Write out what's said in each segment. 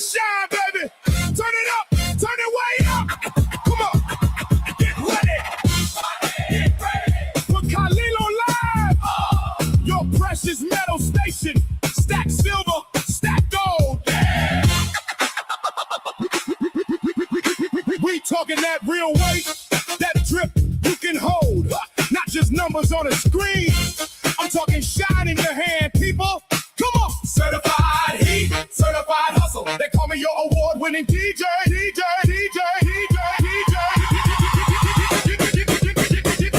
shine, baby. Turn it up, turn it way up. Come on, get ready. Get ready. For Kaliilo Live, your precious metal station. Stack silver, stack gold. Yeah. We talking that real weight, that drip you can hold. Not just numbers on a screen. I'm talking shine in your hand, people. Come on. Certified heat, certified hustle. They call me your award-winning DJ, DJ, DJ, DJ, DJ.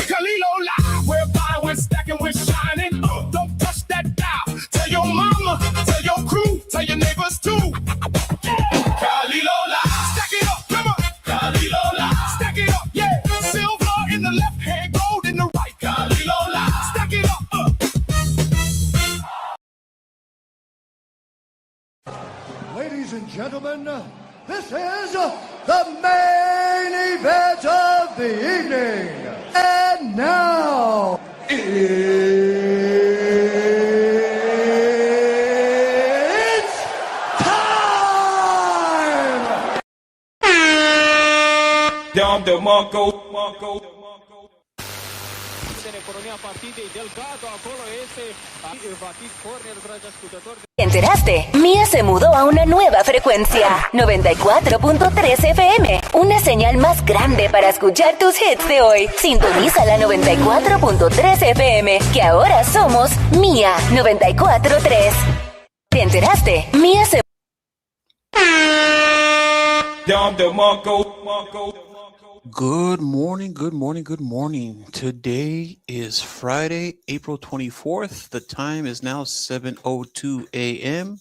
Kaliilo Live, we're buying, we're stacking, we're shining. Don't touch that dial. Tell your mama, tell your crew, tell your neighbors too. Kaliilo Live, stack it up, come on. Kaliilo Live, stack it up, yeah. Silver in the left hand, gold in the right. Kaliilo Live, stack it up. Ladies and gentlemen, this is the main event of the evening. And now, it's time! Dom de Marco. ¿Te enteraste? Mía se mudó a una nueva frecuencia, 94.3 FM, una señal más grande para escuchar tus hits de hoy. Sintoniza la 94.3 FM, que ahora somos Mía 94.3. ¿Te enteraste? Mía se... Dom de Marco. Good morning, good morning, good morning. Today is Friday, April 24th. The time is now 7:02 a.m.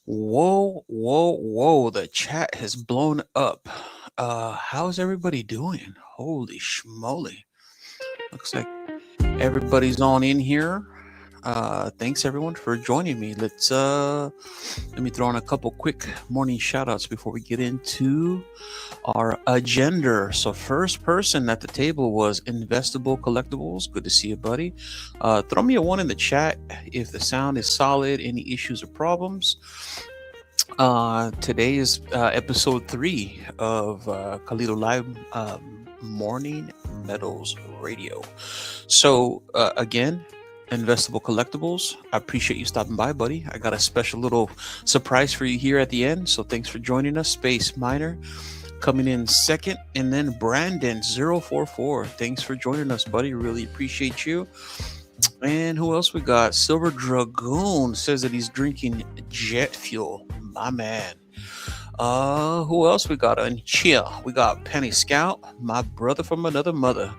Whoa, whoa, whoa. The chat has blown up. How's everybody doing? Holy schmoly. Looks like everybody's on in here. Thanks everyone for joining me. Let me throw in a couple quick morning shout outs before we get into our agenda. So first person at the table was Investable Collectibles. Good to see you, buddy. Throw me a 1 in the chat if the sound is solid, any issues or problems. Today is episode 3 of Kaliilo Live Morning Metals Radio. So again, Investable Collectibles, I appreciate you stopping by, buddy. I got a special little surprise for you here at the end, so thanks for joining us. Space Miner coming in second, and then Brandon044, thanks for joining us, buddy. Really appreciate you. And who else we got? Silver Dragoon says that he's drinking jet fuel. My man. Who else we got? And Chill, we got Penny Scout, my brother from another mother.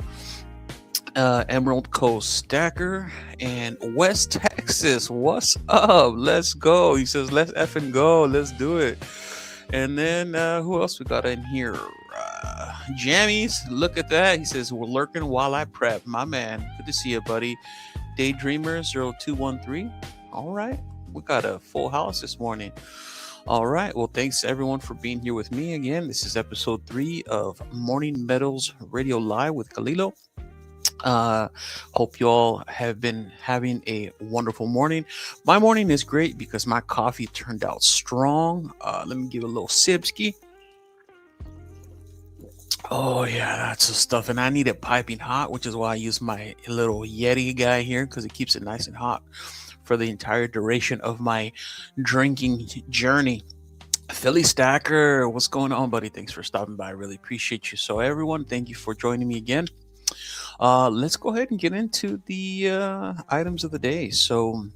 Emerald Coast Stacker, and West Texas, what's up? Let's go. He says let's effing go, let's do it. And then who else we got in here? Jammies, look at that. He says we're lurking while I prep. My man, good to see you, buddy. Daydreamer0213. All right, we got a full house this morning. All right, well, thanks everyone for being here with me again. This is episode 3 of Morning Metals Radio Live with Kaliilo. Hope you all have been having a wonderful morning. My morning is great because my coffee turned out strong. Let me give a little sipski. Oh yeah, that's the stuff. And I need it piping hot, which is why I use my little Yeti guy here, because it keeps it nice and hot for the entire duration of my drinking journey. Philly Stacker, what's going on, buddy? Thanks for stopping by. I really appreciate you. So everyone, thank you for joining me again. Let's go ahead and get into the items of the day. So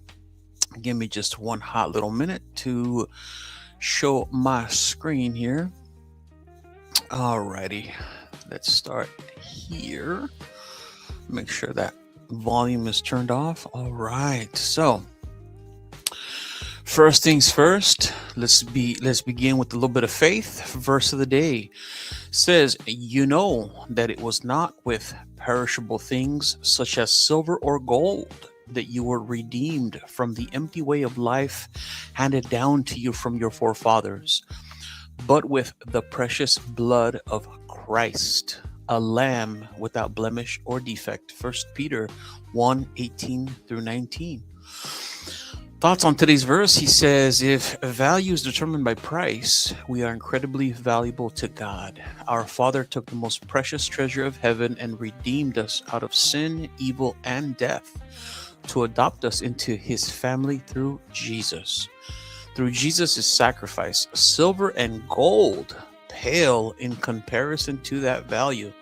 give me just one hot little minute to show my screen here. Alrighty, let's start here. Make sure that volume is turned off. All right, so first things first, let's begin with a little bit of faith. Verse of the day says, you know that it was not with perishable things such as silver or gold that you were redeemed from the empty way of life handed down to you from your forefathers, but with the precious blood of Christ, a lamb without blemish or defect. 1 Peter 1:18 through 19. Thoughts on today's verse? He says, if value is determined by price, we are incredibly valuable to God. Our Father took the most precious treasure of heaven and redeemed us out of sin, evil, and death to adopt us into his family through Jesus. Through Jesus' sacrifice, silver and gold pale in comparison to that value.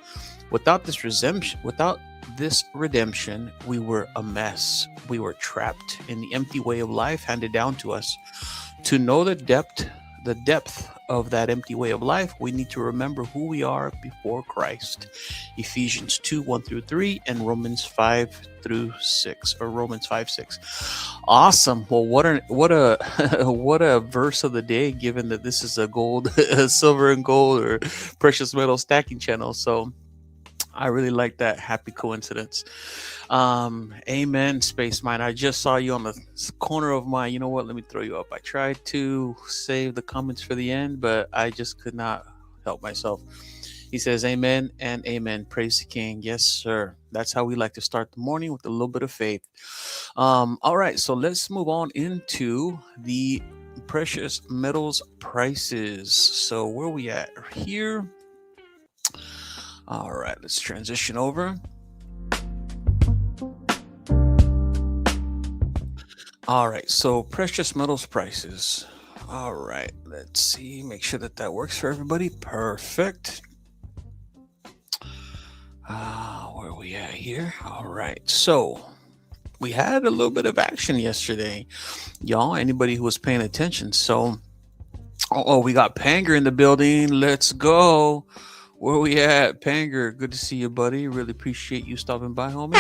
Without this redemption, we were a mess. We were trapped in the empty way of life handed down to us. To know the depth of that empty way of life, we need to remember who we are before Christ. Ephesians 2:1-3 and Romans 5-6, or Romans 5:6. Awesome. Well, what a what a verse of the day, given that this is a silver and gold, or precious metal stacking channel. So I really like that. Happy coincidence. Amen, Space Mine. I just saw you on the corner of my, you know what, let me throw you up. I tried to save the comments for the end, but I just could not help myself. He says, amen and amen. Praise the King. Yes, sir. That's how we like to start the morning, with a little bit of faith. All right, so let's move on into the precious metals prices. So where are we at here? All right, let's transition over. All right, so precious metals prices. All right, let's see, make sure that works for everybody. Perfect. Where are we at here? All right, so we had a little bit of action yesterday, y'all. Anybody who was paying attention. So, we got Panger in the building. Let's go. Where we at, Panger? Good to see you, buddy. Really appreciate you stopping by, homie.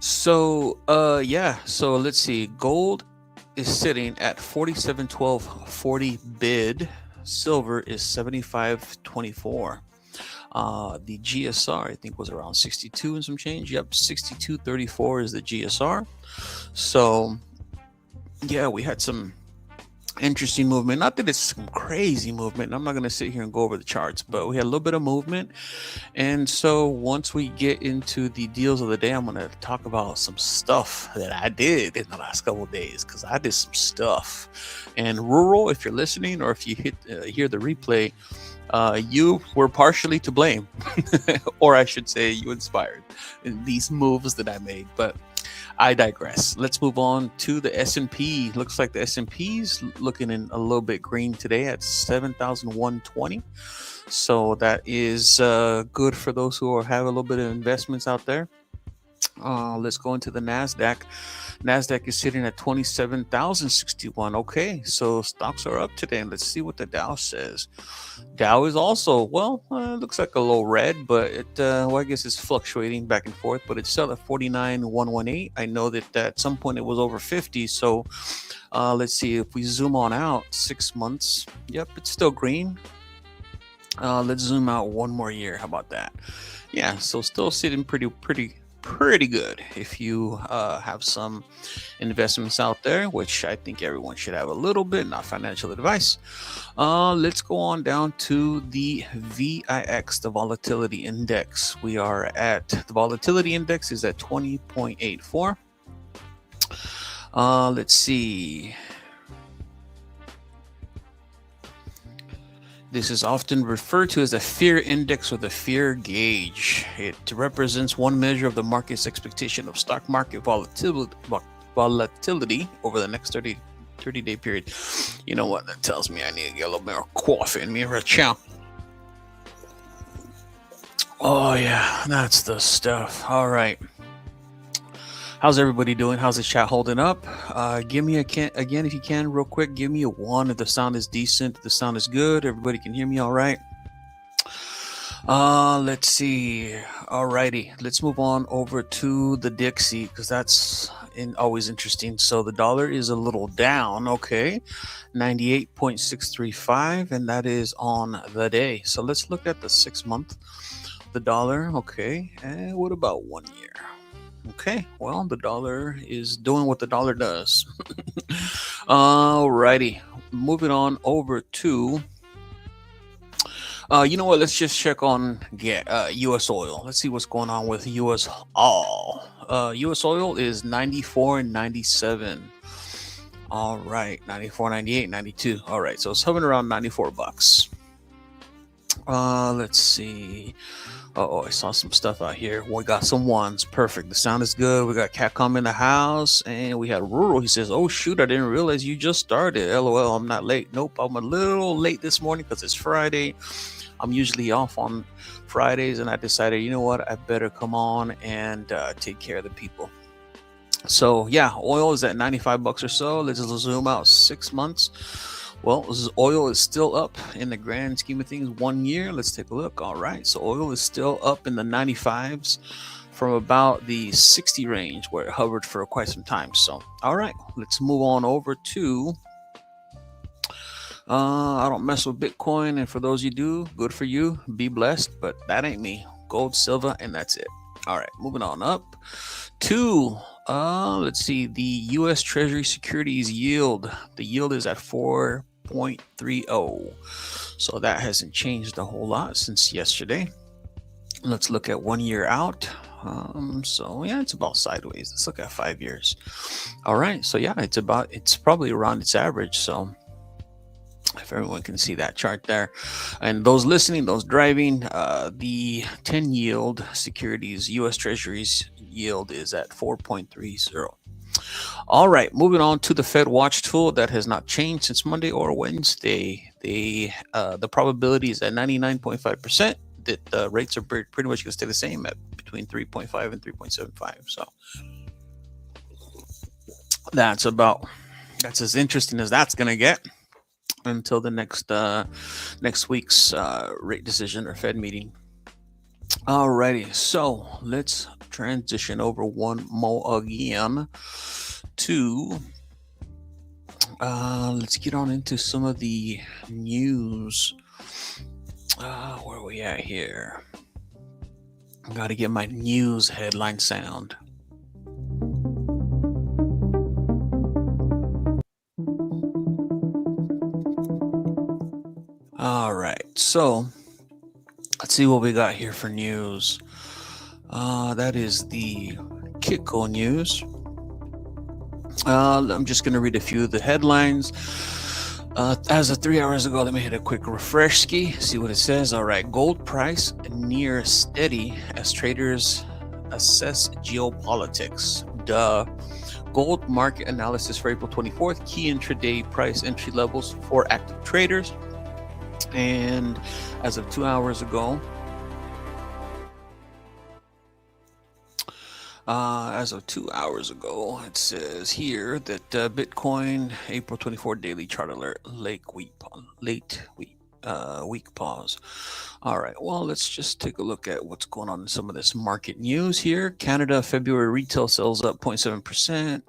So, yeah. So let's see. Gold is sitting at 47.12.40 bid. Silver is 75.24. The GSR, I think, was around 62 and some change. Yep, 62.34 is the GSR. So, yeah, we had some interesting movement. Not that it's some crazy movement. I'm not going to sit here and go over the charts, but we had a little bit of movement. And so once we get into the deals of the day, I'm going to talk about some stuff that I did in the last couple of days, because I did some stuff. And Rural, if you're listening, or if you hear the replay, you were partially to blame, or I should say you inspired in these moves that I made. But I digress. Let's move on to the S&P. Looks like the S&P's looking in a little bit green today at 7,120. So that is good for those who have a little bit of investments out there. Let's go into the NASDAQ. NASDAQ is sitting at 27,061. Okay, so stocks are up today. Let's see what the Dow says. Dow is also, looks like a little red, but it, I guess it's fluctuating back and forth, but it's still at 49,118. I know that at some point it was over 50. So let's see, if we zoom on out 6 months, yep, it's still green. Let's zoom out one more year. How about that? Yeah, so still sitting pretty good if you have some investments out there, which I think everyone should have a little bit, not financial advice. Let's go on down to the VIX, the volatility index. We are at, the volatility index is at 20.84. Let's see. This is often referred to as a fear index or the fear gauge. It represents one measure of the market's expectation of stock market volatility over the next 30-day period. You know what? That tells me I need to get a little more coffee in me right now. Oh, yeah, that's the stuff. All right. How's everybody doing? How's the chat holding up? Give me again, if you can, real quick. Give me a 1 if the sound is decent, if the sound is good. Everybody can hear me all right. Let's see. Alrighty, let's move on over to the Dixie, because that's always interesting. So the dollar is a little down. Okay, 98.635, and that is on the day. So let's look at the 6 month. The dollar. Okay, and what about 1 year? Okay, well, the dollar is doing what the dollar does. Alrighty, moving on over to You know what? Let's just check on U.S. oil. Let's see what's going on with U.S. oil. U.S. oil is 94.97. All right, 94, 98, 92. All right, so it's hovering around $94. Let's see. Oh, I saw some stuff out here. We got some ones. Perfect. The sound is good. We got Catcom in the house, and we had Rural. He says, "Oh shoot, I didn't realize you just started." LOL. I'm not late. Nope, I'm a little late this morning because it's Friday. I'm usually off on Fridays, and I decided, you know what, I better come on and take care of the people. So yeah, oil is at $95 or so. Let's just zoom out 6 months. Well, oil is still up in the grand scheme of things. 1 year. Let's take a look. All right, so oil is still up in the 95s from about the 60 range where it hovered for quite some time. So all right, let's move on over to I don't mess with Bitcoin, and for those you do, good for you. Be blessed, but that ain't me. Gold, silver, and that's it. All right, moving on up to let's see, the U.S. Treasury securities yield. The yield is at 4.30, so that hasn't changed a whole lot since yesterday. Let's look at 1 year out. So yeah, it's about sideways. Let's look at 5 years. All right, so yeah, it's probably around its average. So if everyone can see that chart there, and those listening, those driving, the 10 yield securities U.S. Treasuries yield is at 4.30. All right, moving on to the Fed Watch tool. That has not changed since Monday or Wednesday. The probability is at 99.5% that the rates are pretty much going to stay the same at between 3.5 and 3.75. So that's as interesting as that's going to get until the next week's rate decision or Fed meeting. Alrighty, so let's transition over one more again to let's get on into some of the news. Where are we at here? I gotta get my news headline sound. All right, so let's see what we got here for news. That is the Kitco news. I'm just going to read a few of the headlines. As of 3 hours ago, let me hit a quick refresh ski, see what it says. All right, gold price near steady as traders assess geopolitics. Gold market analysis for April 24th. Key intraday price entry levels for active traders. And as of 2 hours ago, it says here that Bitcoin April 24 daily chart alert, week pause. All right, well, let's just take a look at what's going on in some of this market news here. Canada February retail sales up 0.7%.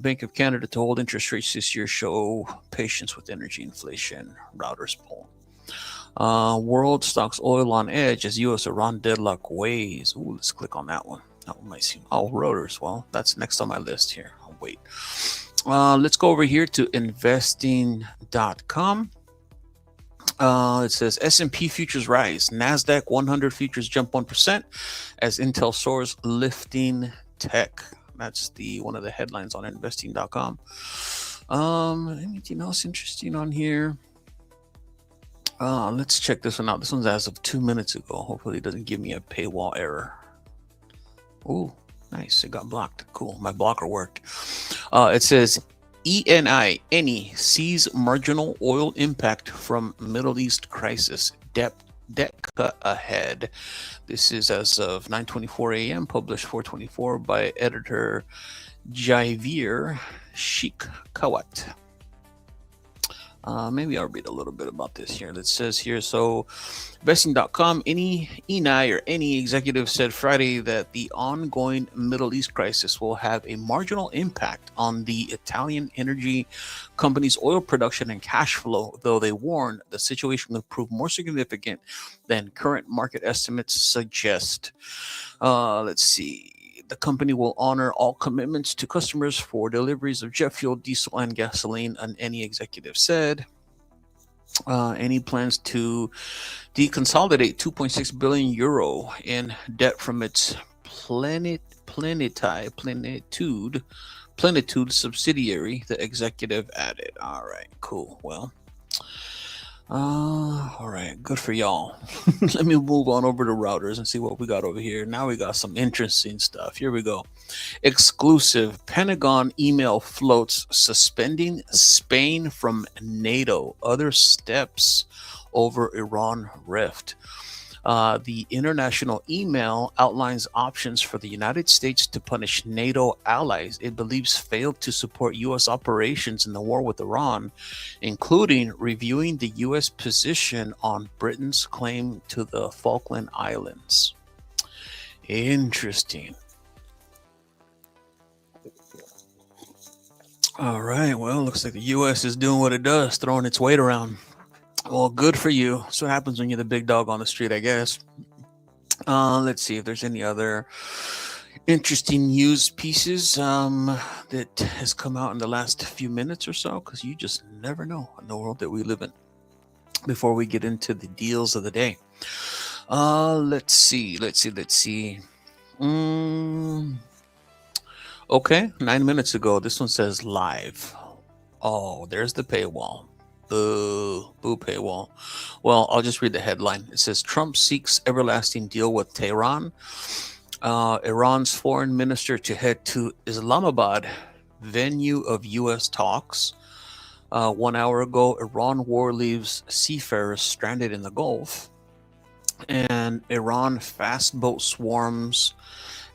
Bank of Canada to hold interest rates this year show patience with energy inflation. Reuters poll. World stocks oil on edge as U.S. Iran deadlock weighs. Ooh, let's click on that one. That one might seem. Oh, Reuters. Well, that's next on my list here. I'll wait. Let's go over here to investing.com. It says S&P futures rise. NASDAQ 100 futures jump 1% as Intel soars lifting tech. That's one of the headlines on investing.com. Anything else interesting on here? Let's check this one out. This one's as of 2 minutes ago. Hopefully it doesn't give me a paywall error. Oh, nice. It got blocked. Cool. My blocker worked. It says ENI sees marginal oil impact from Middle East crisis. Debt cut ahead. This is as of 9:24 a.m. published 4:24 by editor Javier Sheikh-Kawat. Maybe I'll read a little bit about this here. That says here, so investing.com, ENI or any executive said Friday that the ongoing Middle East crisis will have a marginal impact on the Italian energy company's oil production and cash flow, though they warned the situation will prove more significant than current market estimates suggest. Let's see. The company will honor all commitments to customers for deliveries of jet fuel, diesel, and gasoline, and any executive said. Any plans to deconsolidate 2.6 billion euro in debt from its plenitude subsidiary, the executive added. All right, cool. Well, all right, good for y'all. Let me move on over to routers and see what we got over here. Now we got some interesting stuff. Here we go. Exclusive Pentagon email floats suspending Spain from NATO. Other steps over Iran rift. The international email outlines options for the United States to punish NATO allies it believes failed to support U.S. operations in the war with Iran, including reviewing the U.S. position on Britain's claim to the Falkland Islands. Interesting. All right. Well, looks like the U.S. is doing what it does, throwing its weight around. Well, good for you. That's what happens when you're the big dog on the street, I guess. Let's see if there's any other interesting news pieces that has come out in the last few minutes or so, because you just never know in the world that we live in. Before we get into the deals of the day, let's see. Okay, 9 minutes ago, this one says live. Oh, there's the paywall. Boo paywall. Well, I'll just read the headline. It says Trump seeks everlasting deal with Tehran. Iran's foreign minister to head to Islamabad, venue of U.S. talks. 1 hour ago, Iran war leaves seafarers stranded in the Gulf. And Iran fast boat swarms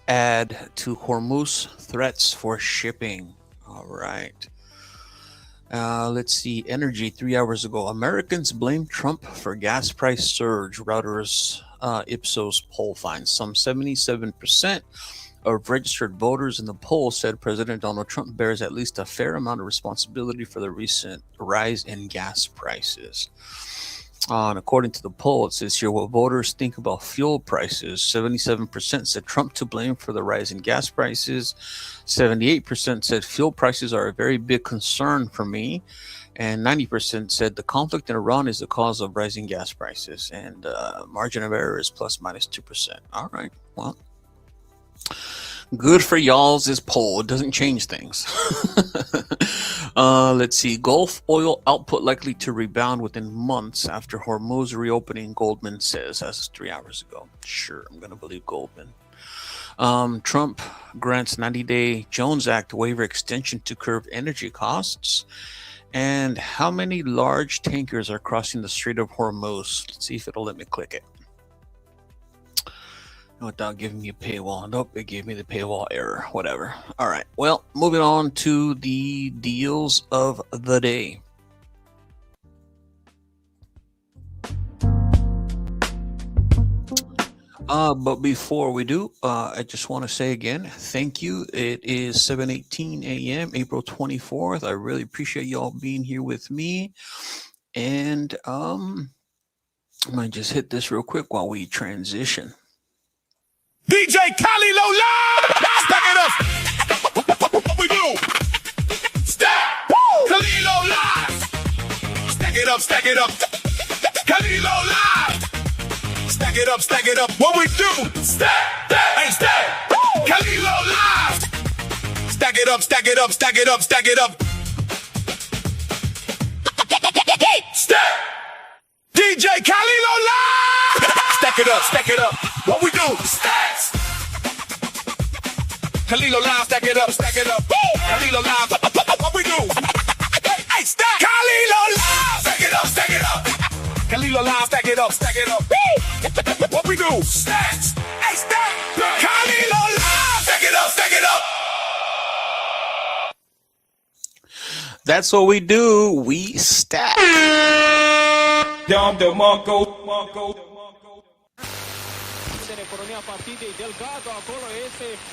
add to Hormuz threats for shipping. All right. Let's see. Energy 3 hours ago. Americans blame Trump for gas price surge. Reuters Ipsos poll finds some 77% of registered voters in the poll said President Donald Trump bears at least a fair amount of responsibility for the recent rise in gas prices. And according to the poll, it says here what voters think about fuel prices. 77% said Trump to blame for the rise in gas prices. 78% said fuel prices are a very big concern for me. And 90% said the conflict in Iran is the cause of rising gas prices. And margin of error is plus minus 2%. All right. Well, good for y'all's this poll. It doesn't change things. Let's see. Gulf oil output likely to rebound within months after Hormuz reopening, Goldman says. As 3 hours ago. Sure, I'm going to believe Goldman. Trump grants 90-day Jones Act waiver extension to curb energy costs. And how many large tankers are crossing the Strait of Hormuz? Let's see if it'll let me click it. Without giving me a paywall. Nope, it gave me the paywall error. Whatever. All right. Well, moving on to the deals of the day. But before we do, I just want to say again, thank you. It is 7:18 a.m., April 24th. I really appreciate y'all being here with me. And I might just hit this real quick while we transition. DJ Kaliilo live! Stack it up! What we do? Stack! Kaliilo live! Stack it up! Kaliilo live! Stack it up! What we do? Stack! Hey, stack! Kaliilo live! Stack it up! Stack DJ Kaliilo live! Stack it up! What we do? Stacks! Kaliilo live, stack it up! Woo! Kaliilo live, what we do? Hey, stack! Kaliilo live! Stack it up! Kaliilo live, stack it up! Woo! What we do? Stacks! Hey, stack! Kaliilo live! Stack it up! That's what we do. We stack. Dom DeMarco.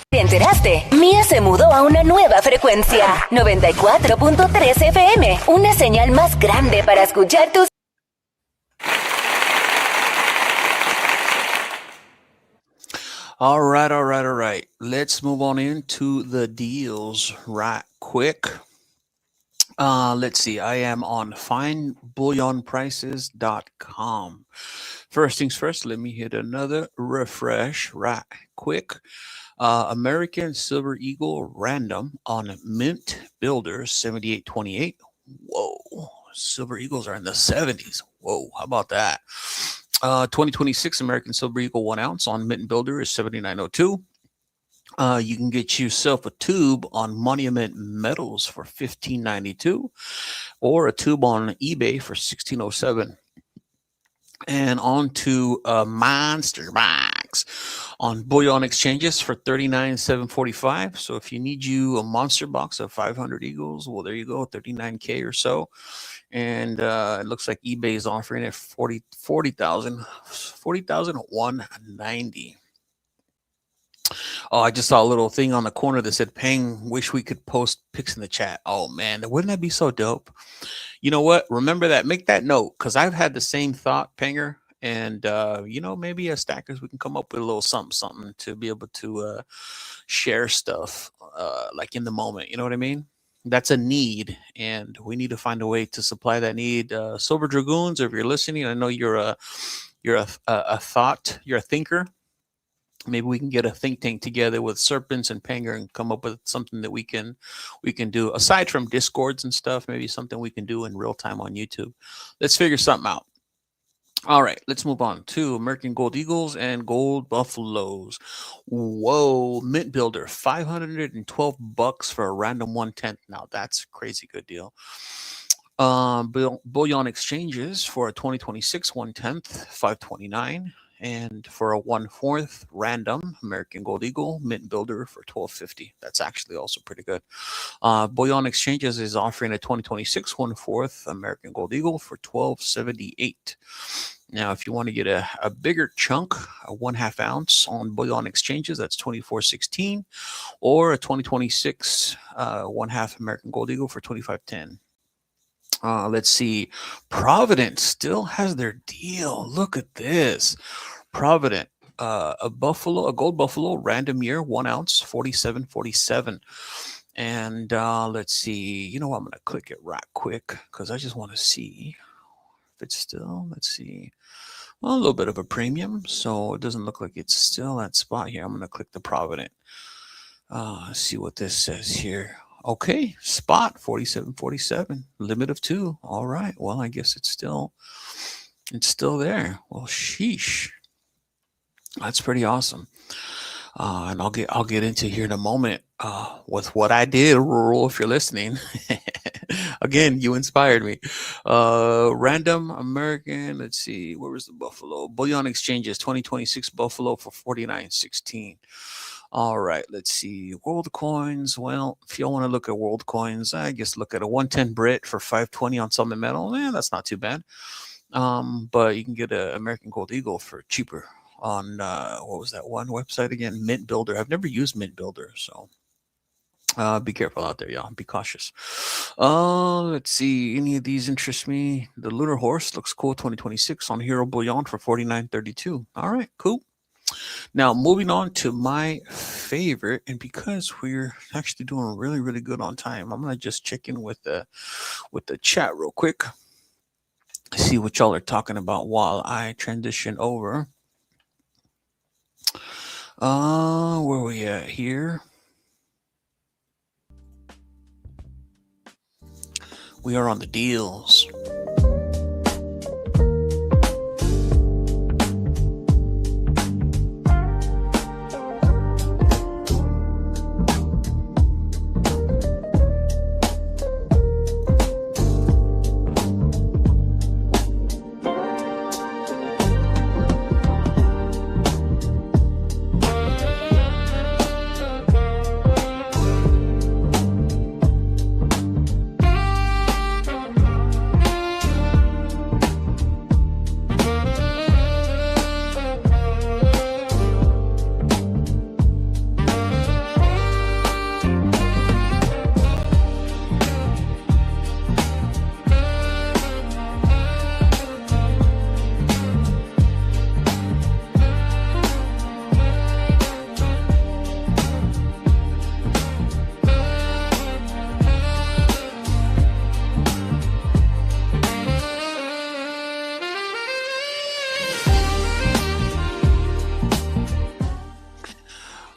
¿Te enteraste? Mía se mudó a una nueva frecuencia, 94.3 FM, una señal más grande para escuchar tus... All right. Let's move on into the deals right quick. Let's see. I am on finebullionprices.com. First things first, let me hit another refresh right quick. American Silver Eagle random on Mint Builder 7828. Whoa. Silver Eagles are in the 70s. Whoa. How about that? 2026 American Silver Eagle 1 ounce on Mint Builder is 7902. You can get yourself a tube on Monument Metals for $15.92 or a tube on eBay for $16.07. And on to Monster Box on Bullion exchanges for $39,745. So if you need you a monster box of 500 Eagles, well, there you go, 39K or so. And it looks like eBay is offering it 40,190. Oh, I just saw a little thing on the corner that said, Pang, wish we could post pics in the chat. Oh, man, wouldn't that be so dope? You know what? Remember that. Make that note, because I've had the same thought, Panger. And, maybe as stackers, we can come up with a little something to be able to share stuff like in the moment. You know what I mean? That's a need, and we need to find a way to supply that need. Silver Dragoons, if you're listening, I know you're a thought, you're a thinker. Maybe we can get a think tank together with Serpents and Panger and come up with something that we can do aside from Discords and stuff. Maybe something we can do in real time on YouTube. Let's figure something out. All right, let's move on to American Gold Eagles and Gold Buffaloes. Whoa, Mint Builder, $512 for a random 1/10. Now that's a crazy good deal. Bullion exchanges for a 2026 1/10, $529. And for a 1/4 random American Gold Eagle Mint Builder for $12.50. That's actually also pretty good. Bullion Exchanges is offering a 2026 1/4 American Gold Eagle for $12.78. Now, if you want to get a bigger chunk, a 1/2 ounce on Bullion Exchanges, that's $24.16, or a 2026 1/2 American Gold Eagle for $25.10. Let's see. Provident still has their deal. Look at this. Provident, a gold buffalo, random year, 1 ounce, $47.47. And let's see. You know what? I'm going to click it right quick because I just want to see if it's still. Let's see. Well, a little bit of a premium, so it doesn't look like it's still at spot here. I'm going to click the Provident. See what this says here. Okay, spot 47.47, limit of 2. All right. Well, I guess it's still there. Well, sheesh. That's pretty awesome. And I'll get into here in a moment with what I did, Rural, if you're listening. Again, you inspired me. Random American, let's see, where was the Buffalo? Bullion Exchanges, 2026 Buffalo for $49.16. All right, let's see. World coins. Well, if you want to look at world coins, I guess look at a 110 Brit for $520 on Summit Metal. That's not too bad. But you can get an American Gold Eagle for cheaper on what was that one website again? Mint Builder. I've never used Mint Builder, so be careful out there, y'all. Be cautious. Let's see. Any of these interest me? The Lunar Horse looks cool. 2026 on Hero Bullion for $49.32. All right, cool. Now, moving on to my favorite, and because we're actually doing really, really good on time, I'm going to just check in with the chat real quick, see what y'all are talking about while I transition over. Where we at here? We are on the deals.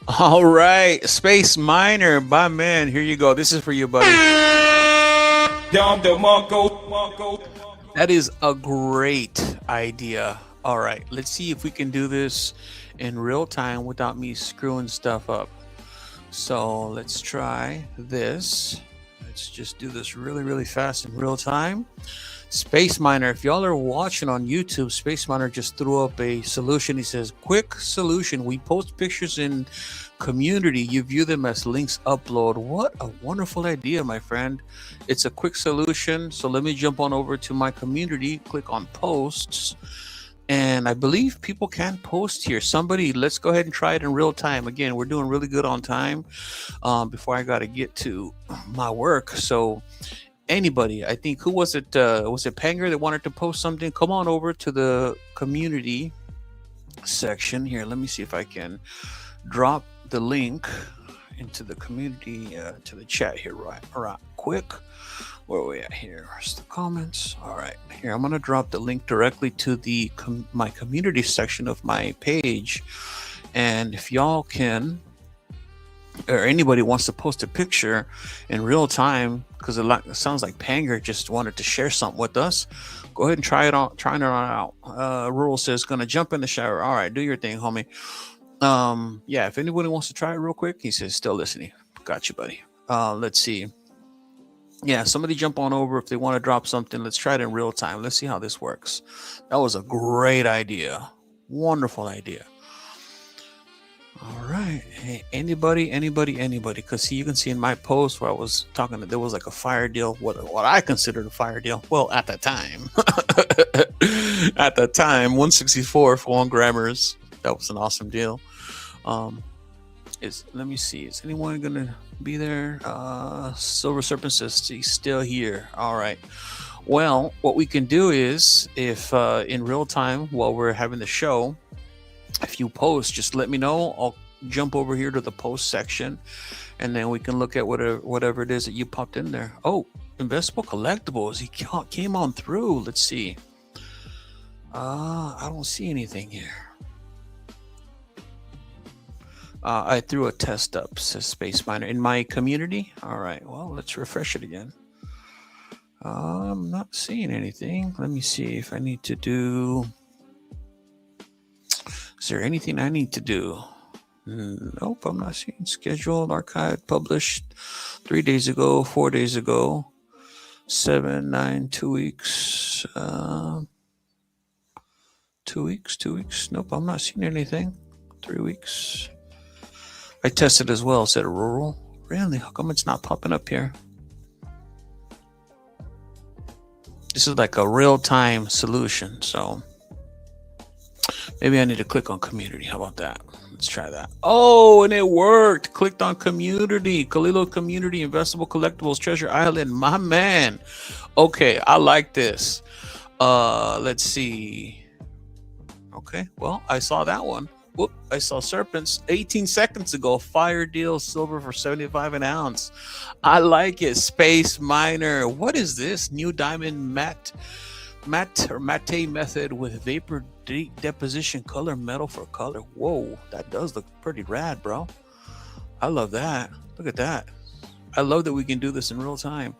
All right, Space Miner, my man. Here you go. This is for you, buddy. Dom DeMarco. That is a great idea. All right, let's see if we can do this in real time without me screwing stuff up. So let's try this. Let's just do this really, really fast in real time. Space Miner, if y'all are watching on YouTube, Space Miner just threw up a solution. He says, quick solution. We post pictures in community. You view them as links upload. What a wonderful idea, my friend. It's a quick solution. So let me jump on over to my community, click on posts. And I believe people can post here. Somebody, let's go ahead and try it in real time. Again, we're doing really good on time before I got to get to my work. So anybody, I think, who was it? Was it Panger that wanted to post something? Come on over to the community section here. Let me see if I can drop the link into the community, to the chat here right quick. Where are we at here? Where's the comments? All right, here I'm gonna drop the link directly to the my community section of my page, and if y'all can, or anybody wants to post a picture in real time, because it sounds like Panger just wanted to share something with us, go ahead and try it out. Rural says gonna jump in the shower. All right, do your thing, homie. Yeah, if anybody wants to try it real quick, he says still listening. Got you, buddy. Let's see. Yeah, somebody jump on over if they want to drop something. Let's try it in real time. Let's see how this works. That was a great idea. Wonderful idea. All right. Hey, anybody? Because see, you can see in my post where I was talking that there was like a fire deal, what I considered a fire deal. Well, at the time, 164 for 1 grammars. That was an awesome deal. Let me see. Is anyone gonna be there? Silver Serpent says he's still here. All right. Well, what we can do is, if in real time while we're having the show, if you post, just let me know. I'll jump over here to the post section, and then we can look at whatever it is that you popped in there. Oh, Investable Collectibles. He came on through. Let's see. I don't see anything here. I threw a test up, says Space Miner, in my community. All right, well, let's refresh it again. I'm not seeing anything. Let me see if I need to do... Is there anything I need to do? Nope, I'm not seeing scheduled, archived, published 3 days ago, 4 days ago, 7, 9, 2 weeks. 2 weeks, 2 weeks. Nope, I'm not seeing anything. 3 weeks. I tested as well, said rural. Really? How come it's not popping up here? This is like a real-time solution, so maybe I need to click on community. How about that? Let's try that. Oh, and it worked. Clicked on community. Kaliilo community, investable collectibles, Treasure Island. My man. Okay, I like this. Let's see. Okay, well, I saw that one. Whoop, I saw Serpents 18 seconds ago. Fire deal, silver for 75 an ounce. I like it. Space Miner. What is this? New diamond matte method with vapor deposition, color metal for color. Whoa, that does look pretty rad, bro. I love that. Look at that. I love that we can do this in real time.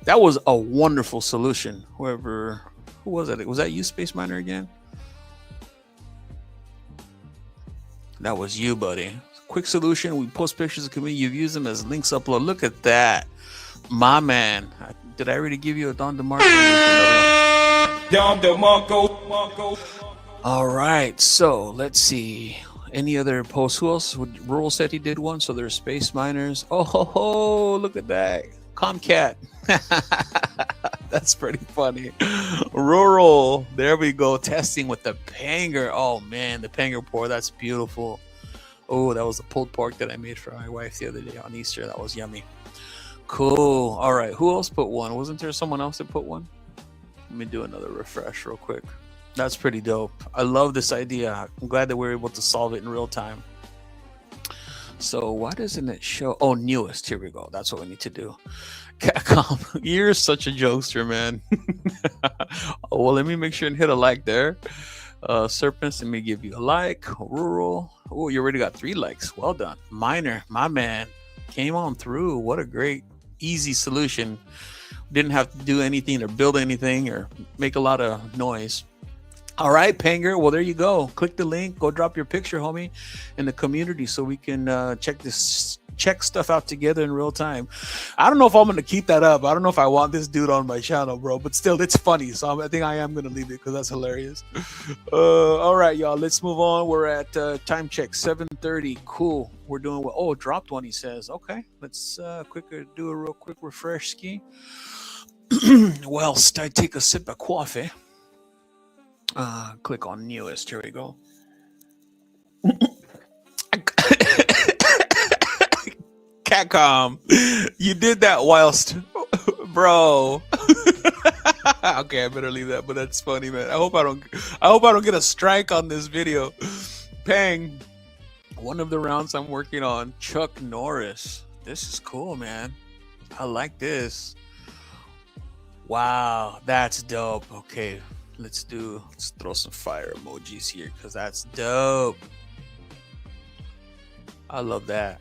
That was a wonderful solution. Who was that? Was that you, Space Miner, again? That was you, buddy. Quick solution. We post pictures of community. You've used them as links upload. Look at that. My man. Did I already give you a Don DeMarco? Dom DeMarco. All right. So let's see. Any other posts? Who else? Rural said he did one. So there's Space Miners. Oh, look at that. Comcat. That's pretty funny. Rural. There we go. Testing with the Panger. Oh, man. The Panger pour. That's beautiful. Oh, that was the pulled pork that I made for my wife the other day on Easter. That was yummy. Cool. All right. Who else put one? Wasn't there someone else that put one? Let me do another refresh real quick. That's pretty dope. I love this idea. I'm glad that we're able to solve it in real time. So why doesn't it show? Oh, newest. Here we go. That's what we need to do. Catcom, you're such a jokester, man. Oh, well, let me make sure and hit a like there. Serpents, let me give you a like. Rural. Oh, you already got 3 likes. Well done. Miner, my man, came on through. What a great, easy solution. Didn't have to do anything or build anything or make a lot of noise. All right, Panger. Well, there you go. Click the link. Go drop your picture, homie, in the community so we can check stuff out together in real time. I don't know if I'm gonna keep that up. I don't know if I want this dude on my channel, bro. But still, it's funny. So I think I am gonna leave it because that's hilarious. All right, y'all. Let's move on. We're at time check 7:30. Cool. We're doing well. Oh, dropped one. He says. Okay. Let's do a real quick refresh ski. Whilst I take a sip of coffee. Click on newest. Here we go. Catcom, you did that whilst, bro. Okay, I better leave that. But that's funny, man. I hope I don't get a strike on this video. Pang. One of the rounds I'm working on, Chuck Norris. This is cool, man. I like this. Wow, that's dope. Okay. Let's throw some fire emojis here because that's dope. I love that.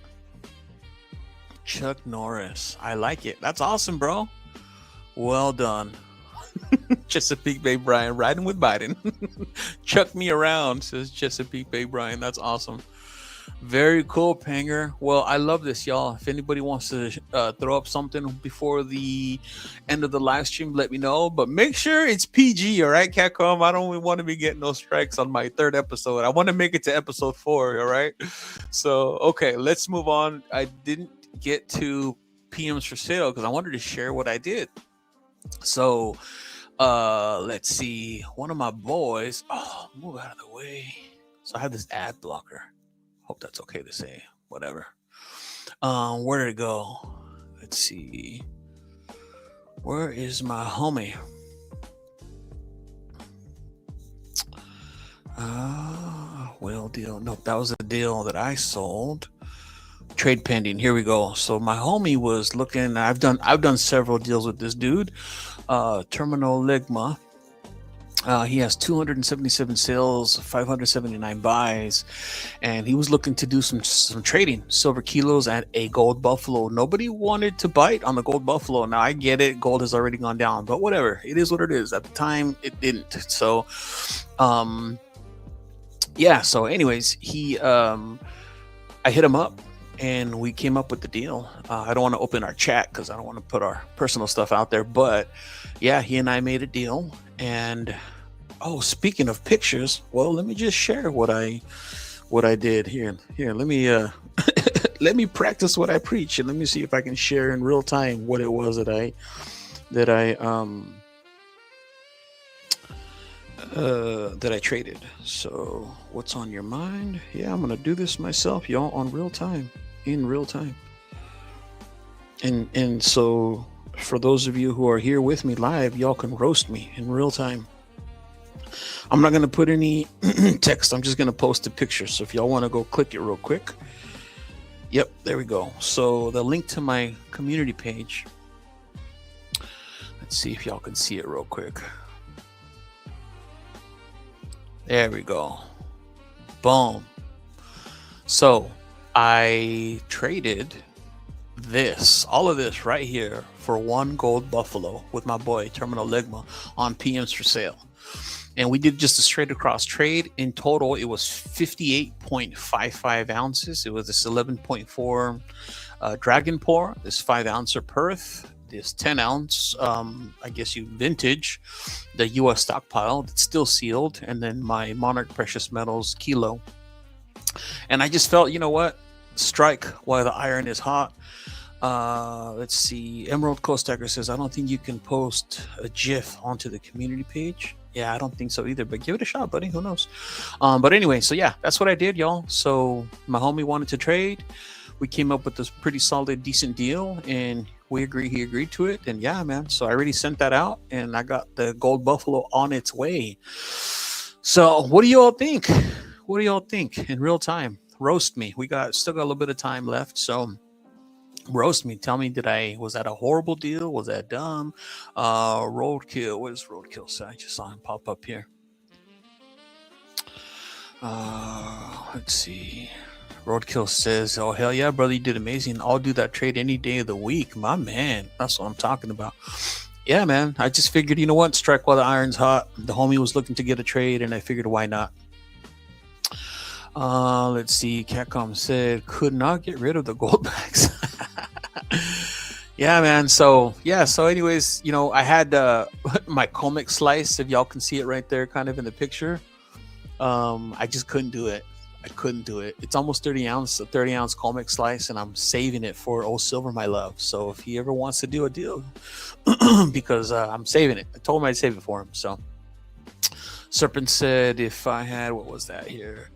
Chuck Norris. I like it. That's awesome, bro. Well done. Chesapeake Bay Brian riding with Biden. Chuck me around, says Chesapeake Bay Brian. That's awesome. Very cool, Panger. Well, I love this, y'all. If anybody wants to throw up something before the end of the live stream, let me know. But make sure it's PG, all right, Catcom? I don't want to be getting no strikes on my 3rd episode. I want to make it to episode 4, all right? So, okay, let's move on. I didn't get to Pmsforsale because I wanted to share what I did. So, let's see. One of my boys. Oh, move out of the way. So I have this ad blocker. Hope that's okay to say. Whatever. Where did it go? Let's see. Where is my homie? Whale deal. Nope, that was a deal that I sold. Trade pending. Here we go. So my homie was looking. I've done several deals with this dude. Terminal Ligma. He has 277 sales, 579 buys, and he was looking to do some trading, silver kilos at a gold buffalo. Nobody wanted to bite on the gold buffalo. Now I get it, gold has already gone down, but whatever. It is what it is. At the time, it didn't. So, yeah. So, anyways, I hit him up. And we came up with the deal. I don't want to open our chat because I don't want to put our personal stuff out there. But yeah, he and I made a deal. And speaking of pictures, well, let me just share what I did here. Let me let me practice what I preach, and let me see if I can share in real time what it was that I traded. So what's on your mind? Yeah, I'm gonna do this myself, y'all, on real time. In real time. And so for those of you who are here with me live, y'all can roast me in real time. I'm not going to put any text. I'm just going to post a picture. So if y'all want to go click it real quick. Yep, there we go. So the link to my community page. Let's see if y'all can see it real quick. There we go. Boom. So I traded all of this right here for 1 gold buffalo with my boy Terminal Ligma on Pmsforsale. And we did just a straight across trade. In total, it was 58.55 ounces. It was this 11.4 Dragon Pour, this 5-ouncer Perth, this 10-ounce, I guess vintage, the U.S. stockpile that's still sealed, and then my Monarch Precious Metals kilo. And I just felt, you know what? Strike while the iron is hot. Let's see. Emerald Coastacker says, I don't think you can post a GIF onto the community page. Yeah, I don't think so either, but give it a shot, buddy. Who knows? But anyway, so yeah, that's what I did, y'all. So my homie wanted to trade. We came up with this pretty solid, decent deal, and he agreed to it. And yeah, man, so I already sent that out, and I got the gold buffalo on its way. So what do you all think? What do y'all think in real time? Roast me. We still got a little bit of time left, so roast me. Tell me, was that a horrible deal? Was that dumb? Roadkill. What does Roadkill say? I just saw him pop up here. Let's see. Roadkill says, "Oh hell yeah, brother, you did amazing. I'll do that trade any day of the week, my man. That's what I'm talking about." Yeah, man. I just figured, you know what? Strike while the iron's hot. The homie was looking to get a trade, and I figured, why not? Let's see. Catcom said, "Could not get rid of the gold bags." Yeah, man. So yeah. So, anyways, I had my comic slice. If y'all can see it right there, kind of in the picture. I just couldn't do it. I couldn't do it. It's almost 30 ounce, a 30-ounce comic slice, and I'm saving it for old Silver, my love. So if he ever wants to do a deal, because I'm saving it. I told him I'd save it for him. So Serpent said, if I had, what was that here?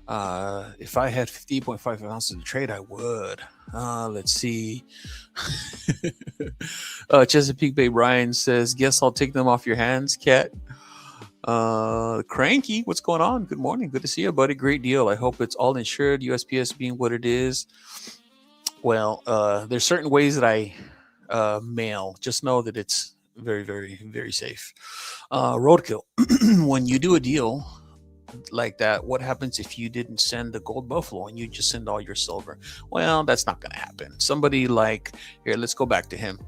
If I had 58.5 ounces to trade, I would. Let's see. Chesapeake Bay Brian says, "Guess I'll take them off your hands, Cat." Cranky, what's going on? Good morning. Good to see you, buddy. Great deal. I hope it's all insured, USPS being what it is. Well, there's certain ways that I mail. Just know that it's very, very, very safe. Roadkill, when you do a deal like that, what happens if you didn't send the gold buffalo and you just send all your silver? Well, that's not going to happen. Somebody like, here, let's go back to him.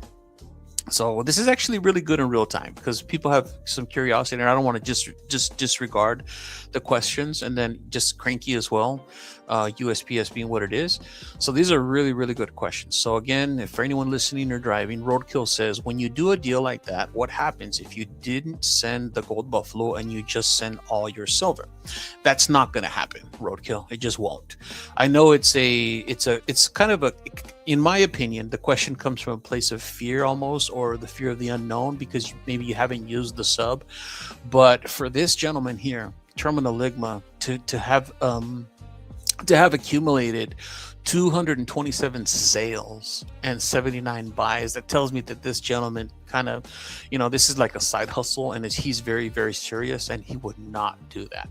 So this is actually really good in real time because people have some curiosity, and I don't want to just disregard the questions, and then just Cranky as well, USPS being what it is. So these are really, really good questions. So again, if for anyone listening or driving, Roadkill says, when you do a deal like that, what happens if you didn't send the gold buffalo and you just send all your silver? That's not going to happen, Roadkill. It just won't. I know it's kind of a, in my opinion, the question comes from a place of fear almost, or the fear of the unknown, because maybe you haven't used the sub. But for this gentleman here, Terminal Ligma, to have accumulated 227 sales and 79 buys, that tells me that this gentleman kind of, this is like a side hustle, and he's very, very serious, and he would not do that.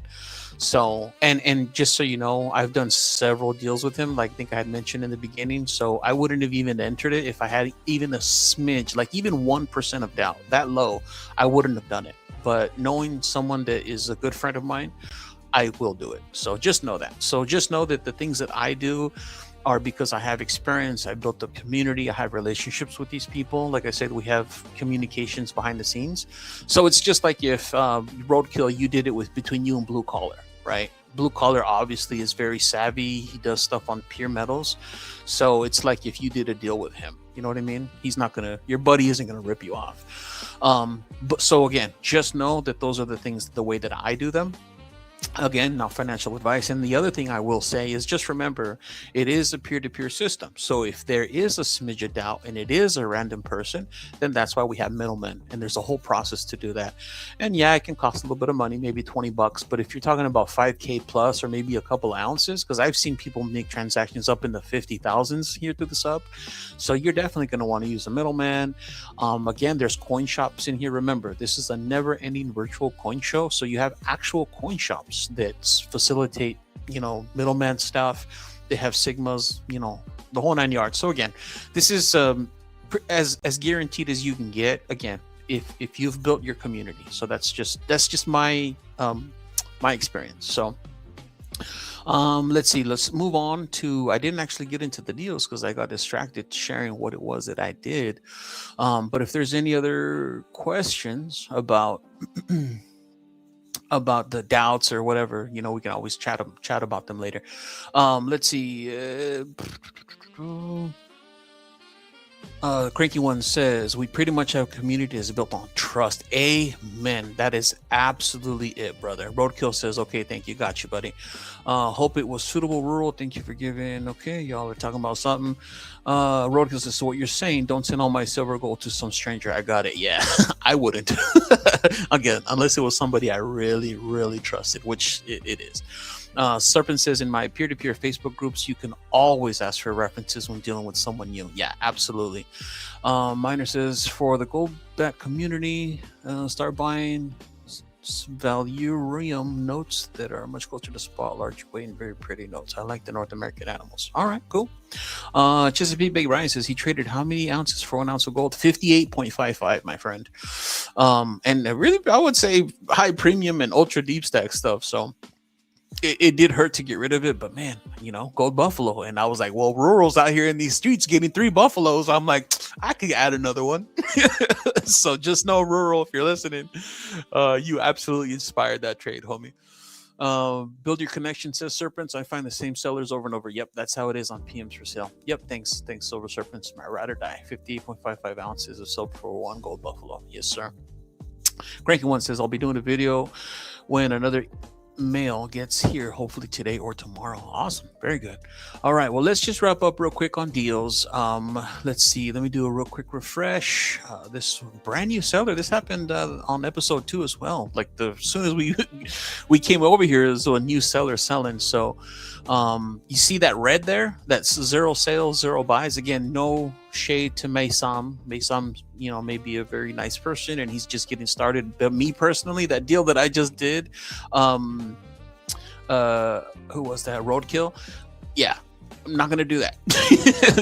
So, and just so you know, I've done several deals with him, like I think I had mentioned in the beginning. So I wouldn't have even entered it if I had even a smidge, like even 1% of doubt, that low, I wouldn't have done it. But knowing someone that is a good friend of mine, I will do it. So just know that. So just know that the things that I do are because I have experience. I built a community. I have relationships with these people. Like I said, we have communications behind the scenes. So it's just like if Roadkill, you did it with between you and Blue Collar, right? Blue Collar obviously is very savvy. He does stuff on pure metals. So it's like if you did a deal with him, you know what I mean? He's not gonna, your buddy isn't gonna rip you off. But so again, just know that those are the things, the way that I do them. Again, not financial advice. And the other thing I will say is just remember, it is a peer-to-peer system. So if there is a smidge of doubt and it is a random person, then that's why we have middlemen. And there's a whole process to do that. And yeah, it can cost a little bit of money, maybe $20. But if you're talking about 5K plus, or maybe a couple ounces, because I've seen people make transactions up in the 50,000s here through the sub. So you're definitely going to want to use a middleman. Again, there's coin shops in here. Remember, this is a never-ending virtual coin show. So you have actual coin shops that facilitate, middleman stuff. They have Sigmas, the whole 9 yards. So again, this is as guaranteed as you can get. Again, if you've built your community. So that's just my my experience. So let's see. Let's move on to. I didn't actually get into the deals because I got distracted sharing what it was that I did. But if there's any other questions about about the doubts or whatever, we can always chat about them later. Let's see. Cranky One says, we pretty much have a community that's built on trust. Amen. That is absolutely it, brother. Roadkill says, okay, thank you. Got you, buddy. Hope it was suitable rural. Thank you for giving. Okay, y'all are talking about something. Roadkill says, so what you're saying, don't send all my silver gold to some stranger. I got it. Yeah, I wouldn't. Again, unless it was somebody I really, really trusted, which it is. Serpent says, in my peer-to-peer Facebook groups, you can always ask for references when dealing with someone new. Yeah, absolutely. Miner says, for the gold back community, start buying Valurium notes that are much closer to spot, large weight, and very pretty notes. I like the North American animals. All right, cool. Chesapeake Bay Ryan says he traded how many ounces for 1 ounce of gold? 58.55, my friend. And really, I would say high premium and ultra deep stack stuff. So it did hurt to get rid of it, but man, gold buffalo. And I was like, well, rural's out here in these streets getting 3 buffaloes. I'm like, I could add another one. So just know, rural, if you're listening, you absolutely inspired that trade, homie. Build your connection, says Serpents. I find the same sellers over and over. Yep, that's how it is on PMs for sale. Yep, thanks, Silver Serpents. My ride or die. 58.55 ounces of soap for 1 gold buffalo. Yes, sir. Cranky One says, I'll be doing a video when another mail gets here, hopefully today or tomorrow. Awesome, very good. All right, well, let's just wrap up real quick on deals. Let's see, let me do a real quick refresh. This brand new seller, this happened on episode 2 as well. Like as soon as we came over here, there's a new seller selling. So you see that red there, that's 0 sales, 0 buys. Again, no shade to Maysam. Maysam, may be a very nice person and he's just getting started. But me personally, that deal that I just did, who was that? Roadkill. Yeah, I'm not gonna do that.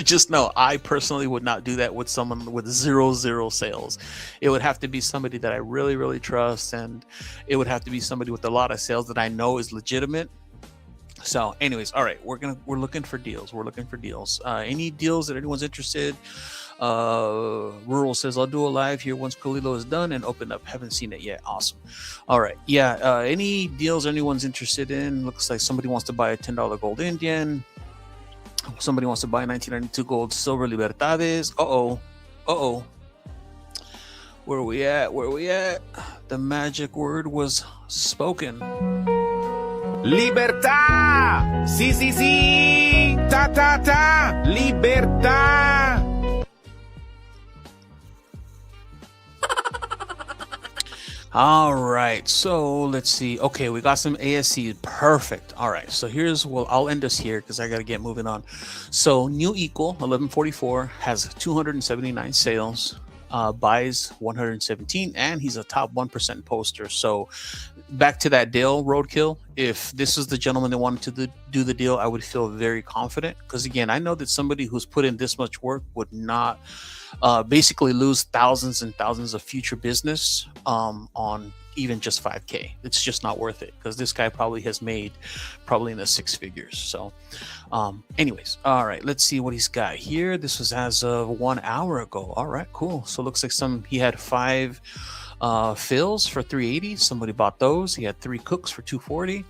Just know, I personally would not do that with someone with 0 sales. It would have to be somebody that I really, really trust, and it would have to be somebody with a lot of sales that I know is legitimate. So anyways, all right, we're looking for deals. Any deals that anyone's interested? Rural says, I'll do a live here once Kaliilo is done and open up. Haven't seen it yet. Awesome. All right. Yeah. Any deals anyone's interested in? Looks like somebody wants to buy a $10 gold Indian. Somebody wants to buy 1992 gold silver Libertades. Uh-oh. Where are we at? The magic word was spoken. Libertad! Sí, ta, libertad! All right, so let's see. Okay, we got some ASC. Perfect. All right, so I'll end us here because I got to get moving on. So New Equal 1144 has 279 sales, buys 117, and he's a top 1% poster. So back to that deal, Roadkill. If this is the gentleman that wanted to do the deal, I would feel very confident because, again, I know that somebody who's put in this much work would not basically lose thousands and thousands of future business on even just 5K. It's just not worth it because this guy probably has made in the 6 figures. So anyways, all right, let's see what he's got here. This was as of 1 hour ago. All right, cool. So it looks like he had 5 fills for 380. Somebody bought those. He had 3 cooks for 240,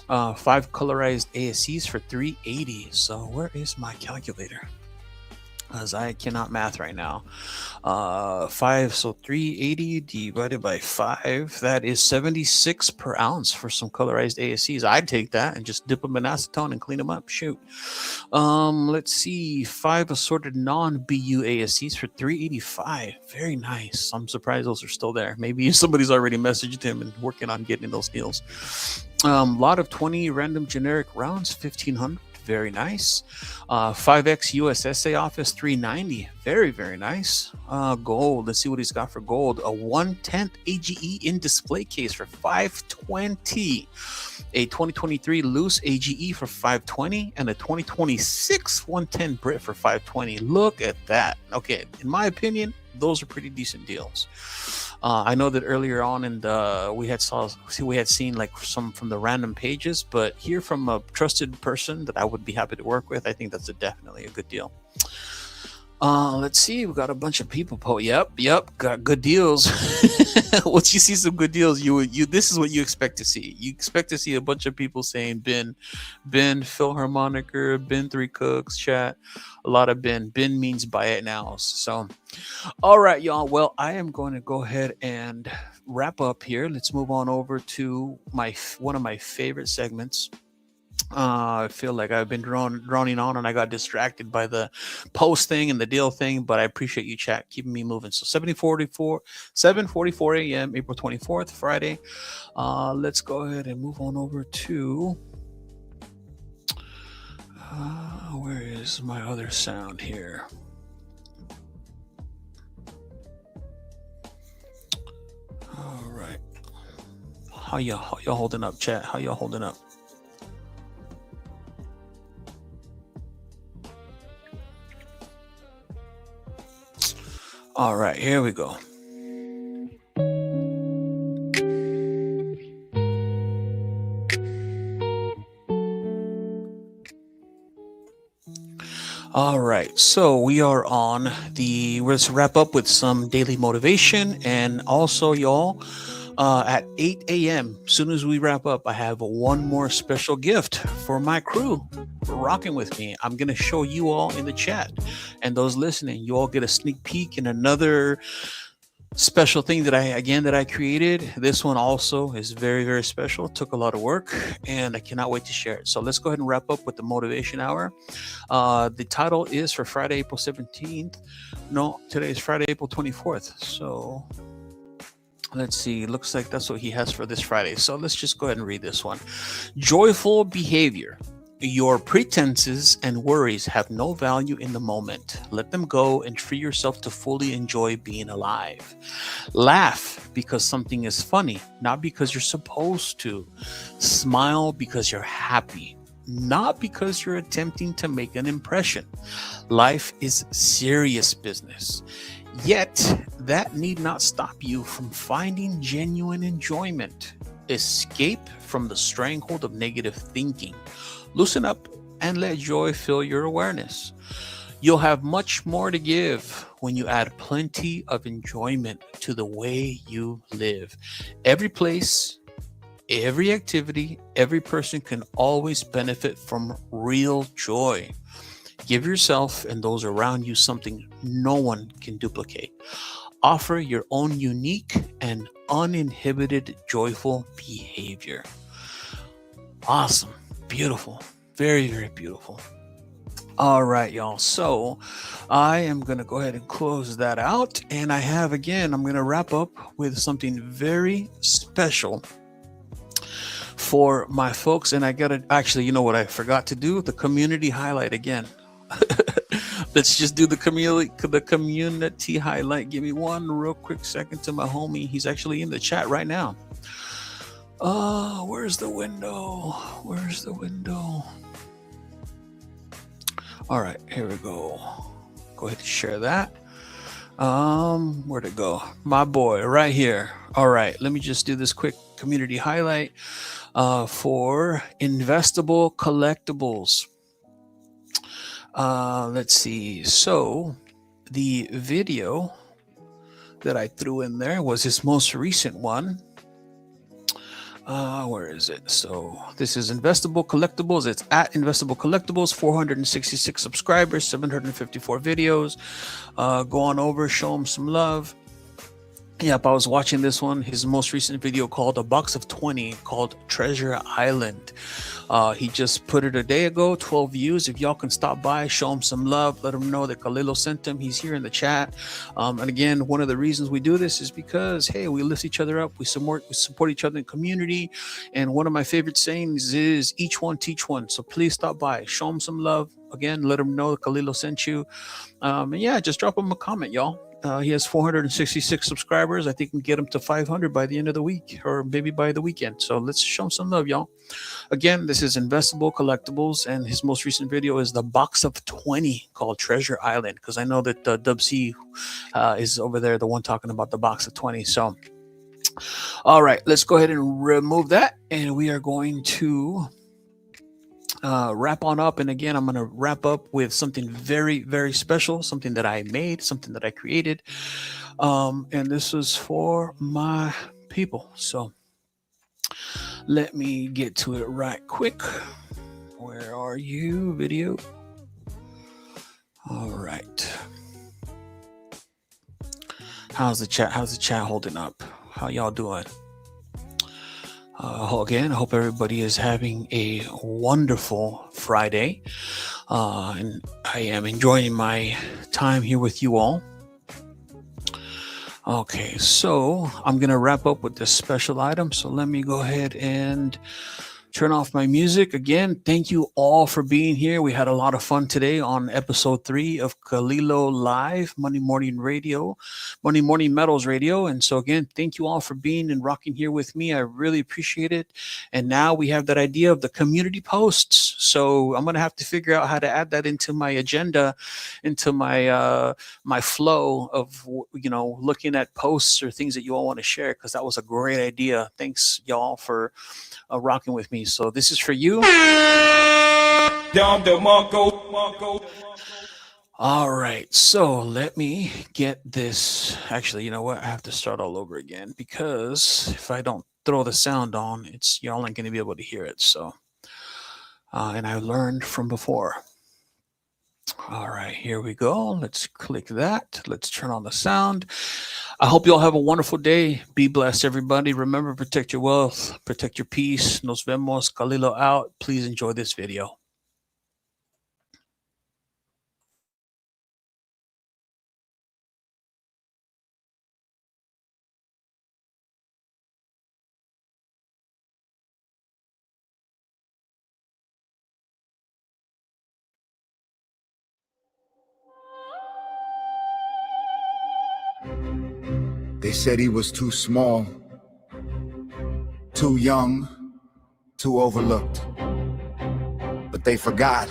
5 colorized ASCs for 380. So where is my calculator? As I cannot math right now. 5, so 380 divided by 5, that is 76 per ounce for some colorized ASCs. I'd take that and just dip them in acetone and clean them up. Shoot. Let's see, 5 assorted non-BU ASCs for 385. Very nice. I'm surprised those are still there. Maybe somebody's already messaged him and working on getting those deals. Lot of 20 random generic rounds, 1500. Very nice. 5X USSA office 390. Very, very nice. Gold. Let's see what he's got for gold. A 1/10 AGE in display case for 520. A 2023 loose AGE for 520 and a 2026 110 Brit for 520. Look at that. Okay, in my opinion, those are pretty decent deals. I know that earlier on we had seen like some from the random pages, but here from a trusted person that I would be happy to work with, I think that's definitely a good deal. Let's see, we got a bunch of people. Yep, got good deals. Once you see some good deals, this is what you expect to see. You expect to see a bunch of people saying Ben, Philharmoniker, Ben 3 Cooks, chat. A lot of Ben. Ben means buy it now. So, all right, y'all. Well, I am going to go ahead and wrap up here. Let's move on over to one of my favorite segments. I feel like I've been droning on and I got distracted by the post thing and the deal thing, but I appreciate you, chat, keeping me moving. So 7:44 a.m. April 24th, Friday. Let's go ahead and move on over to where is my other sound here? All right. How y'all holding up, chat? How y'all holding up? All right, here we go. All right, so we are on let's wrap up with some daily motivation. And also, y'all, at 8 a.m., soon as we wrap up, I have one more special gift for my crew rocking with me. I'm going to show you all in the chat, and those listening, you all get a sneak peek in another special thing that I created. This one also is very, very special. It took a lot of work, and I cannot wait to share it. So let's go ahead and wrap up with the motivation hour. The title is for Friday, April 17th. No, today is Friday, April 24th. So let's see. Looks like that's what he has for this Friday. So let's just go ahead and read this one. Joyful behavior. Your pretenses and worries have no value in the moment. Let them go and free yourself to fully enjoy being alive. Laugh because something is funny, not because you're supposed to. Smile because you're happy, not because you're attempting to make an impression. Life is serious business. Yet, that need not stop you from finding genuine enjoyment. Escape from the stranglehold of negative thinking. Loosen up and let joy fill your awareness. You'll have much more to give when you add plenty of enjoyment to the way you live. Every place, every activity, every person can always benefit from real joy. Give yourself and those around you something no one can duplicate. Offer your own unique and uninhibited joyful behavior. Awesome. Beautiful. Very, very beautiful. All right, y'all. So I am going to go ahead and close that out. And I'm going to wrap up with something very special for my folks. And you know what I forgot to do? The community highlight again. Let's just do the community highlight. Give me one real quick second to my homie. He's actually in the chat right now. Where's the window? Where's the window? All right, here we go. Go ahead and share that. Where'd it go? My boy, right here. All right, let me just do this quick community highlight for investable collectibles. Let's see. So the video that I threw in there was his most recent one. Where is it? So this is Investable Collectibles. It's at Investable Collectibles, 466 subscribers, 754 videos. Go on over, show him some love. Yep, I was watching this one, his most recent video called A Box of 20, called Treasure Island. He just put it a day ago, 12 views. If y'all can stop by, show him some love, let him know that Kaliilo sent him. He's here in the chat. And again, one of the reasons we do this is because, hey, we lift each other up. We support each other in community. And one of my favorite sayings is each one teach one. So please stop by, show him some love. Again, let him know that Kaliilo sent you. And yeah, just drop him a comment, y'all. He has 466 subscribers. I think we can get him to 500 by the end of the week, or maybe by the weekend. So let's show him some love, y'all. Again, this is Investable Collectibles, and his most recent video is the box of 20 called Treasure Island, because I know that Dub C is over there, the one talking about the box of 20. So, all right, let's go ahead and remove that, and we are going to wrap on up. And again, I'm going to wrap up with something very, very special, something that I made, something that I created. And this is for my people. So let me get to it right quick. Where are you, video? All right. How's the chat? How's the chat holding up? How y'all doing? Again, I hope everybody is having a wonderful Friday. And I am enjoying my time here with you all. Okay, so I'm going to wrap up with this special item. So let me go ahead and turn off my music. Again, thank you all for being here. We had a lot of fun today on episode 3 of Kaliilo Live, Monday Morning Metals Radio. And so again, thank you all for being and rocking here with me. I really appreciate it. And now we have that idea of the community posts. So I'm going to have to figure out how to add that into my agenda, into my my flow of, you know, looking at posts or things that you all want to share, because that was a great idea. Thanks y'all for rocking with me. So this is for you. All right, so let me get this. Actually, you know what? I have to start all over again because if I don't throw the sound on, it's y'all aren't going to be able to hear it. So, and I learned from before. All right, here we go. Let's click that. Let's turn on the sound. I hope you all have a wonderful day. Be blessed, everybody. Remember, protect your wealth, protect your peace. Nos vemos. Kaliilo out. Please enjoy this video. They said he was too small, too young, too overlooked. But they forgot.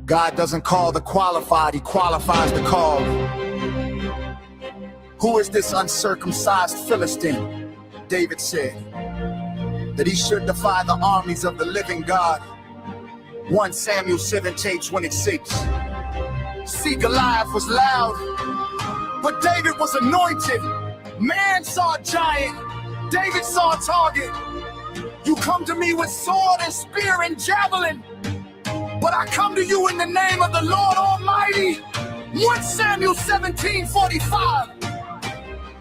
God doesn't call the qualified, he qualifies the called. Who is this uncircumcised Philistine? David said that he should defy the armies of the living God. 1 Samuel 17:26. See, Goliath was loud, but David was anointed. Man saw a giant, David saw a target. You come to me with sword and spear and javelin, but I come to you in the name of the Lord Almighty. 1 Samuel 17:45.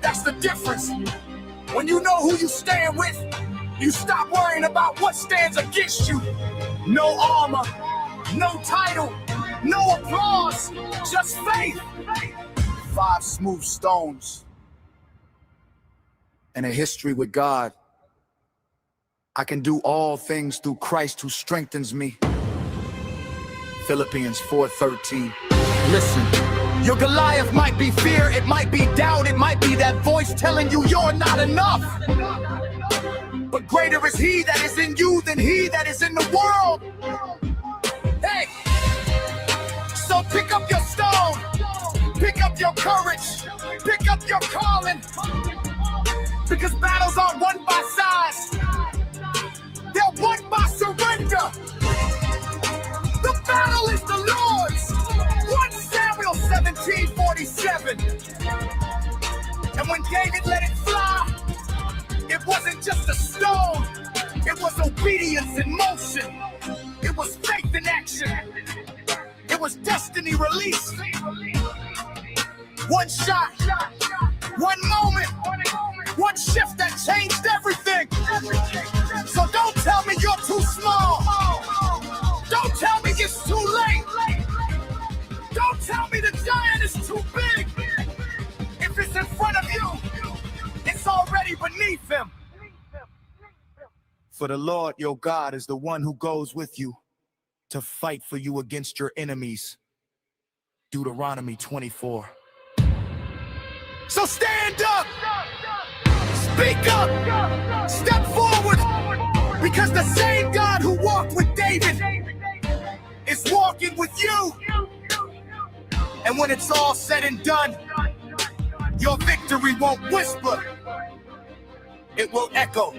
That's the difference. When you know who you stand with, you stop worrying about what stands against you. No armor, no title, no applause, just faith. 5 smooth stones and a history with God. I can do all things through Christ who strengthens me. Philippians 4:13. Listen, your Goliath might be fear, it might be doubt, it might be that voice telling you you're not enough. But greater is he that is in you than he that is in the world. Hey, so pick up your stone, pick up your courage, pick up your calling. Because battles aren't won by size, they're won by surrender. The battle is the Lord's. 1 Samuel 17:47. And when David let it fly, it wasn't just a stone, it was obedience in motion. It was faith in action. It was destiny released. One shot, one moment, one shift that changed everything. So don't tell me you're too small. Don't tell me it's too late. Don't tell me the giant is too big. If it's in front of you, it's already beneath him. For the Lord your God is the one who goes with you to fight for you against your enemies. Deuteronomy 24. So stand up, speak up, step forward, because the same God who walked with David is walking with you. And when it's all said and done, your victory won't whisper, it will echo.